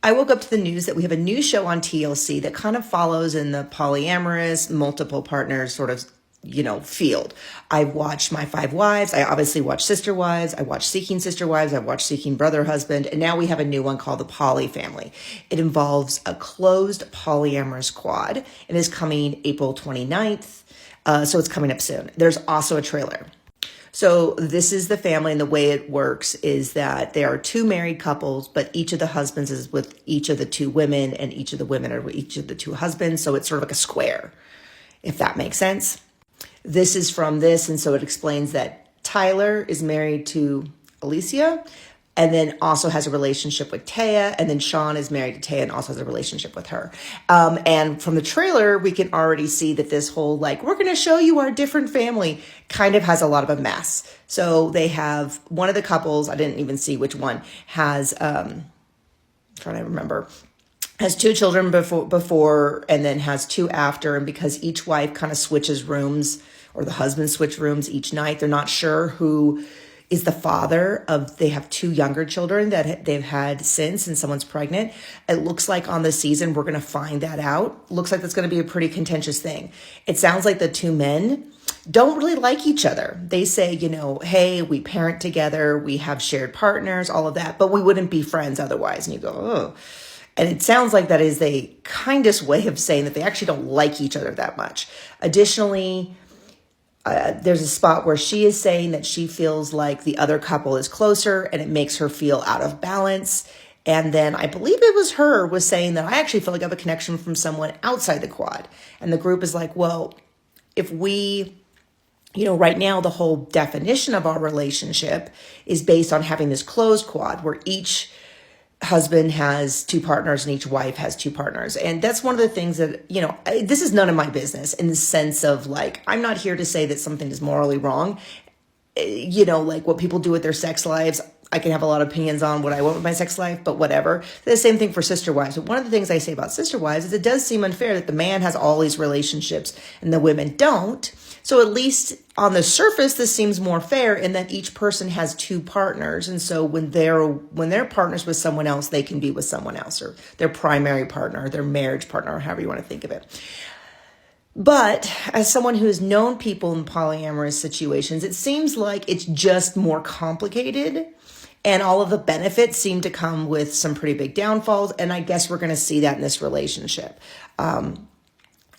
I woke up to the news that we have a new show on TLC that kind of follows in the polyamorous, multiple partners sort of, field. I've watched My Five Wives. I obviously watched Sister Wives. I watched Seeking Sister Wives. I watched Seeking Brother Husband. And now we have a new one called The Poly Family. It involves a closed polyamorous quad and is coming April 29th. So it's coming up soon. There's also a trailer. So this is the family, and the way it works is that there are two married couples, but each of the husbands is with each of the two women, and each of the women are with each of the two husbands. So it's sort of like a square, if that makes sense. This is from this, and so it explains that Tyler is married to Alicia, and then also has a relationship with Taya, and then Sean is married to Taya and also has a relationship with her. And from the trailer, we can already see that this whole, we're going to show you our different family kind of has a lot of a mess. So they have one of the couples, I didn't even see which one, has, trying to remember, has two children before and then has two after. And because each wife kind of switches rooms, or the husband switch rooms each night, they're not sure who is the father of, they have two younger children that they've had since, and someone's pregnant. It looks like on the season, we're going to find that out. Looks like that's going to be a pretty contentious thing. It sounds like the two men don't really like each other. They say, hey, we parent together, we have shared partners, all of that, but we wouldn't be friends otherwise. And you go, oh. And it sounds like that is the kindest way of saying that they actually don't like each other that much. Additionally, there's a spot where she is saying that she feels like the other couple is closer and it makes her feel out of balance. And then I believe it was her was saying that I actually feel like I have a connection from someone outside the quad. And the group is like, well, if we, right now the whole definition of our relationship is based on having this closed quad where each husband has two partners and each wife has two partners. And that's one of the things that, this is none of my business in the sense of I'm not here to say that something is morally wrong. What people do with their sex lives, I can have a lot of opinions on what I want with my sex life, but whatever. The same thing for Sister Wives. But one of the things I say about Sister Wives is it does seem unfair that the man has all these relationships and the women don't. So at least on the surface, this seems more fair in that each person has two partners. And so when they're partners with someone else, they can be with someone else, or their primary partner, or their marriage partner, or however you want to think of it. But as someone who has known people in polyamorous situations, it seems like it's just more complicated. And all of the benefits seem to come with some pretty big downfalls. And I guess we're going to see that in this relationship.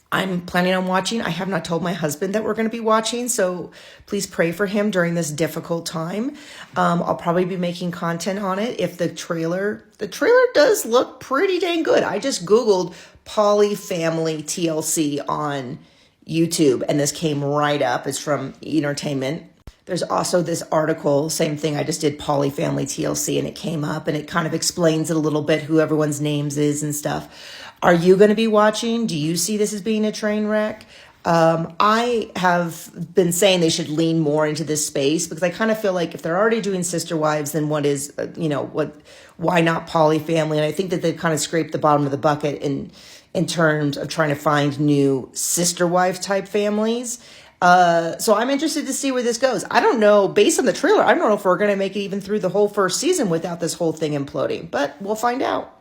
I'm planning on watching. I have not told my husband that we're going to be watching, so please pray for him during this difficult time. I'll probably be making content on it. If the trailer does look pretty dang good. I just Googled Poly Family TLC on YouTube, and this came right up. It's from Entertainment. There's also this article, same thing. I just did Poly Family TLC, and it came up, and it kind of explains it a little bit, who everyone's names is and stuff. Are you going to be watching? Do you see this as being a train wreck? I have been saying they should lean more into this space because I kind of feel like if they're already doing Sister Wives, then what is, why not Poly Family? And I think that they've kind of scraped the bottom of the bucket in terms of trying to find new Sister Wife type families. So I'm interested to see where this goes. I don't know, based on the trailer, I don't know if we're going to make it even through the whole first season without this whole thing imploding, but we'll find out.